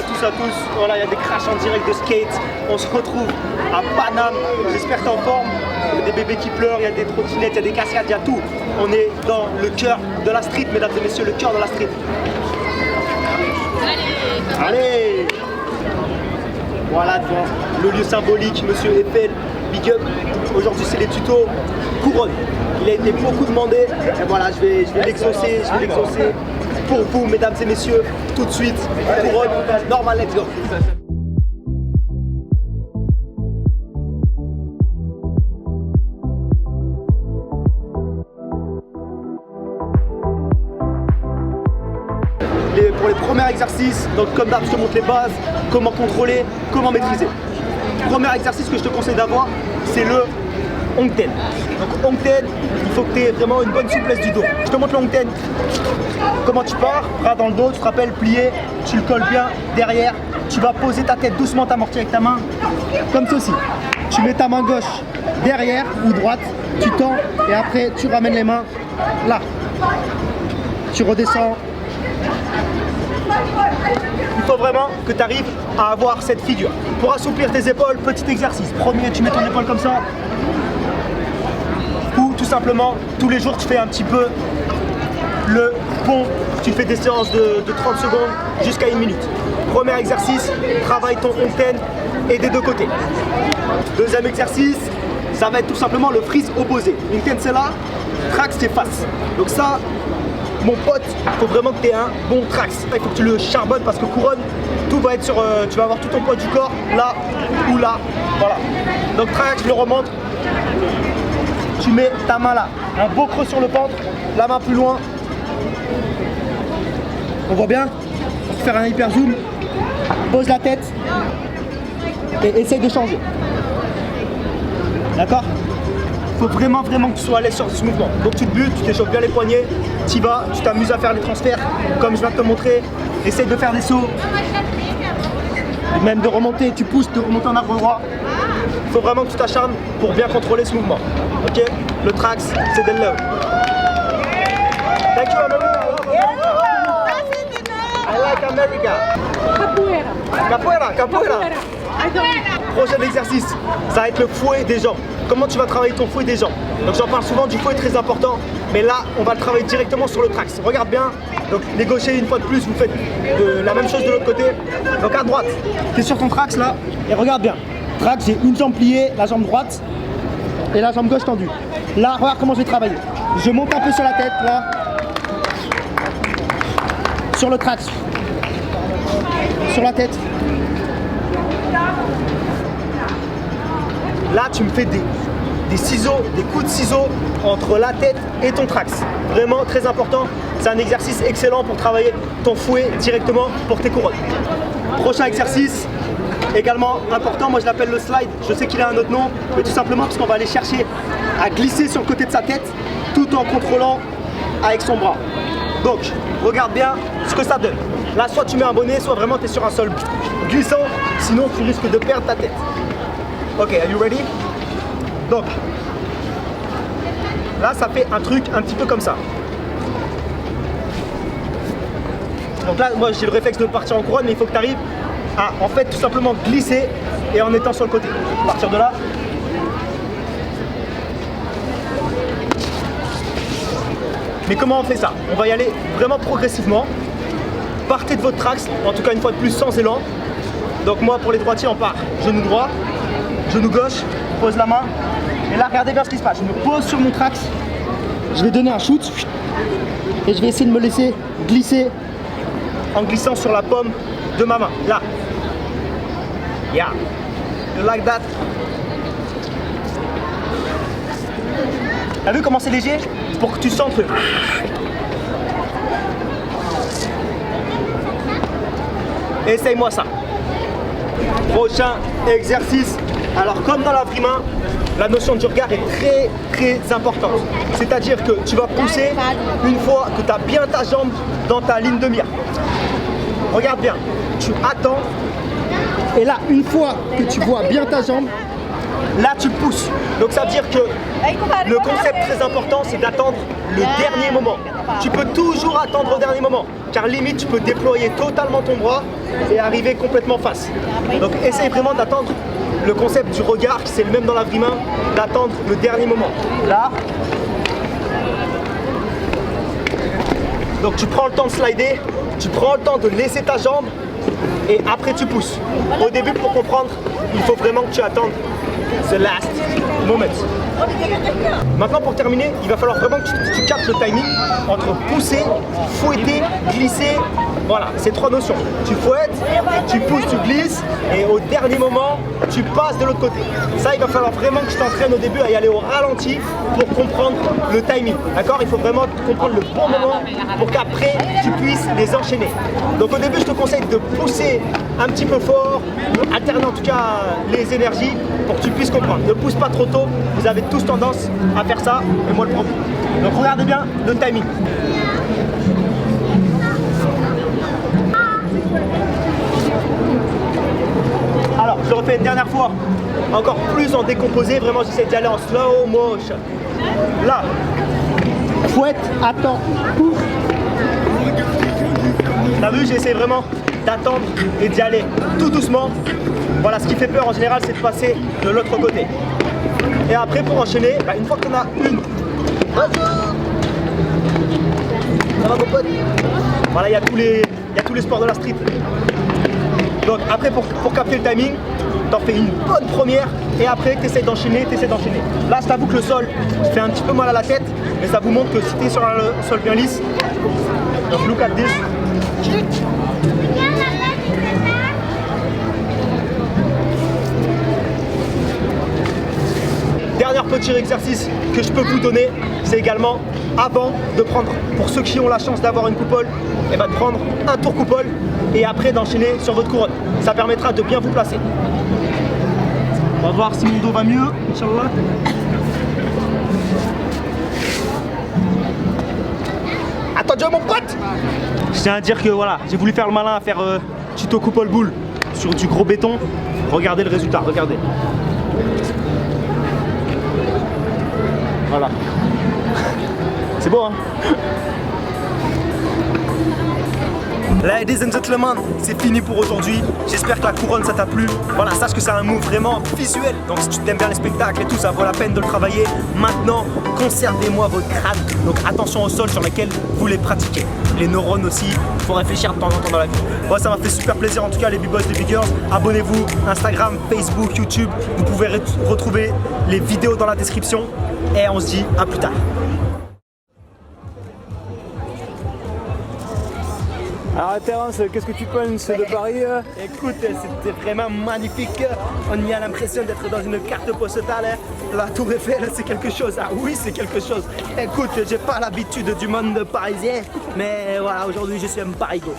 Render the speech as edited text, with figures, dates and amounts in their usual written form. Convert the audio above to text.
tous à tous. Voilà, il y a des crashs en direct de skate. On se retrouve à Paname. J'espère que t'es en forme. Il y a des bébés qui pleurent, il y a des trottinettes, il y a des cascades, il y a tout. On est dans le cœur de la street, mesdames et messieurs, le cœur de la street. Allez! Voilà devant le lieu symbolique, monsieur Eiffel, big up. Aujourd'hui c'est les tutos couronne. Il a été beaucoup demandé. Et voilà, je vais l'exaucer, pour vous, mesdames et messieurs, tout de suite. Couronne, normal, let's go. Pour les premiers exercices, donc comme d'hab, je te montre les bases, comment contrôler, comment maîtriser. Premier exercice que je te conseille d'avoir, c'est le Hongten. Donc Hongten, il faut que tu aies vraiment une bonne souplesse du dos. Je te montre le Hongten. Comment tu pars, bras dans le dos, tu te rappelles, plié, tu le colles bien derrière. Tu vas poser ta tête doucement, t'amortir avec ta main, comme ceci. Tu mets ta main gauche derrière ou droite, tu tends et après tu ramènes les mains là. Tu redescends. Il faut vraiment que tu arrives à avoir cette figure. Pour assouplir tes épaules, petit exercice. Premier, tu mets ton épaule comme ça. Ou tout simplement, tous les jours, tu fais un petit peu le pont. Tu fais des séances de 30 secondes jusqu'à 1 minute. Premier exercice, travaille ton Hongten et des deux côtés. Deuxième exercice, ça va être tout simplement le freeze opposé. Hongten c'est là, trax c'est face. Donc ça, mon pote, il faut vraiment que tu aies un bon trax. Il faut que tu le charbonnes parce que couronne, tout va être sur. Tu vas avoir tout ton poids du corps là ou là. Voilà. Donc trax, je le remonte. Tu mets ta main là. Un beau creux sur le ventre, la main plus loin. On voit bien. On va faire un hyper zoom. Pose la tête et essaye de changer. D'accord? Il faut vraiment que tu sois à l'aise sur ce mouvement. Donc tu te butes, tu t'échauffes bien les poignets, tu y vas, tu t'amuses à faire les transferts comme je viens de te montrer. Essaye de faire des sauts, et même de remonter, tu pousses, de remonter en arbre droit. Il faut vraiment que tu t'acharnes pour bien contrôler ce mouvement. Ok? Le trax, c'est de love. Thank you, America. I like America. Capoeira. Capoeira. Prochain exercice, ça va être le fouet des jambes. Comment tu vas travailler ton fouet des jambes? Donc j'en parle souvent du fouet très important, mais là on va le travailler directement sur le trax. Regarde bien, donc les gauchers une fois de plus, vous faites la même chose de l'autre côté. Donc à droite, tu es sur ton trax là, et regarde bien. Trax, j'ai une jambe pliée, la jambe droite, et la jambe gauche tendue. Là, regarde comment je vais travailler. Je monte un peu sur la tête, là. Sur le trax. Sur la tête. Là, tu me fais des ciseaux, des coups de ciseaux entre la tête et ton trax. Vraiment très important. C'est un exercice excellent pour travailler ton fouet directement pour tes couronnes. Prochain exercice, également important, moi je l'appelle le slide. Je sais qu'il a un autre nom, mais tout simplement parce qu'on va aller chercher à glisser sur le côté de sa tête tout en contrôlant avec son bras. Donc, regarde bien ce que ça donne. Là, soit tu mets un bonnet, soit vraiment tu es sur un sol glissant, sinon tu risques de perdre ta tête. Ok, are you ready? Donc, là, ça fait un truc un petit peu comme ça. Donc là, moi, j'ai le réflexe de partir en couronne, mais il faut que tu arrives à, en fait, tout simplement glisser et en étant sur le côté. À partir de là. Mais comment on fait ça? On va y aller vraiment progressivement. Partez de votre trax, en tout cas une fois de plus sans élan. Donc moi, pour les droitiers, on part genou droit. Genou gauche, pose la main. Et là, regardez bien ce qui se passe. Je me pose sur mon trax. Je vais donner un shoot. Et je vais essayer de me laisser glisser en glissant sur la paume de ma main. Là. Yeah. You like that? T'as vu comment c'est léger? Pour que tu sentes le... Essaye-moi ça. Prochain exercice. Alors comme dans la vraie main, la notion du regard est très importante. C'est-à-dire que tu vas pousser une fois que tu as bien ta jambe dans ta ligne de mire. Regarde bien, tu attends. Et là, une fois que tu vois bien ta jambe, là tu pousses. Donc ça veut dire que le concept très important, c'est d'attendre le dernier moment. Tu peux toujours attendre au dernier moment. car limite tu peux déployer totalement ton bras et arriver complètement face. Donc essaye vraiment d'attendre le concept du regard, qui c'est le même dans la vraie main, d'attendre le dernier moment. Là. Donc tu prends le temps de slider, tu prends le temps de laisser ta jambe et après tu pousses. Au début, pour comprendre, il faut vraiment que tu attendes the last moment. Maintenant, pour terminer, il va falloir vraiment que tu captes le timing entre pousser, fouetter, glisser. Voilà, ces trois notions. Tu fouettes, tu pousses, tu glisses et au dernier moment, tu passes de l'autre côté. Ça, il va falloir vraiment que tu t'entraînes au début à y aller au ralenti pour comprendre le timing. D'accord? Il faut vraiment comprendre le bon moment pour qu'après, tu puisses les enchaîner. Donc au début, je te conseille de pousser un petit peu fort, alterner en tout cas les énergies pour que tu puisses comprendre. Ne pousse pas trop tôt, vous avez tous tendance à faire ça, et moi le premier. Donc regardez bien le timing. Alors, je le refais une dernière fois, encore plus en décomposé, vraiment j'essaie d'y aller en slow motion. Là, fouette, attends, pouf. T'as vu, j'essaie vraiment d'attendre et d'y aller tout doucement. Voilà, ce qui fait peur en général, c'est de passer de l'autre côté. Et après, pour enchaîner, une fois que tu en as une, ça va mon pote? Voilà, il y a tous les sports de la street. Donc après, pour capter le timing, t'en fais une bonne première et après, t'essaies d'enchaîner. Là, je t'avoue que le sol fait un petit peu mal à la tête, mais ça vous montre que si t'es sur un sol bien lisse, donc look at this. Dernier petit exercice que je peux vous donner, c'est également avant de prendre, pour ceux qui ont la chance d'avoir une coupole, et de prendre un tour coupole et après d'enchaîner sur votre couronne. Ça permettra de bien vous placer. On va voir si mon dos va mieux, Inch'Allah. Attends mon pote. Je tiens à dire que voilà, j'ai voulu faire le malin à faire tuto coupole boule sur du gros béton. Regardez le résultat, regardez. Voilà. C'est beau, hein? Ladies and gentlemen, c'est fini pour aujourd'hui. J'espère que la couronne ça t'a plu. Voilà, sache que c'est un move vraiment visuel. Donc si tu t'aimes bien les spectacles et tout, ça vaut la peine de le travailler. Maintenant, conservez-moi votre crâne. Donc attention au sol sur lequel vous les pratiquez. Les neurones aussi, il faut réfléchir de temps en temps dans la vie. Bon, ça m'a fait super plaisir en tout cas les B-Boys, les Big Girls. Abonnez-vous, Instagram, Facebook, YouTube. Vous pouvez retrouver les vidéos dans la description. Et on se dit à plus tard. Alors Terence, qu'est-ce que tu penses de Paris? Écoute, c'était vraiment magnifique. On y a l'impression d'être dans une carte postale. La Tour Eiffel, c'est quelque chose. Ah oui, c'est quelque chose. Écoute, j'ai pas l'habitude du monde parisien, mais voilà, aujourd'hui je suis un parigo.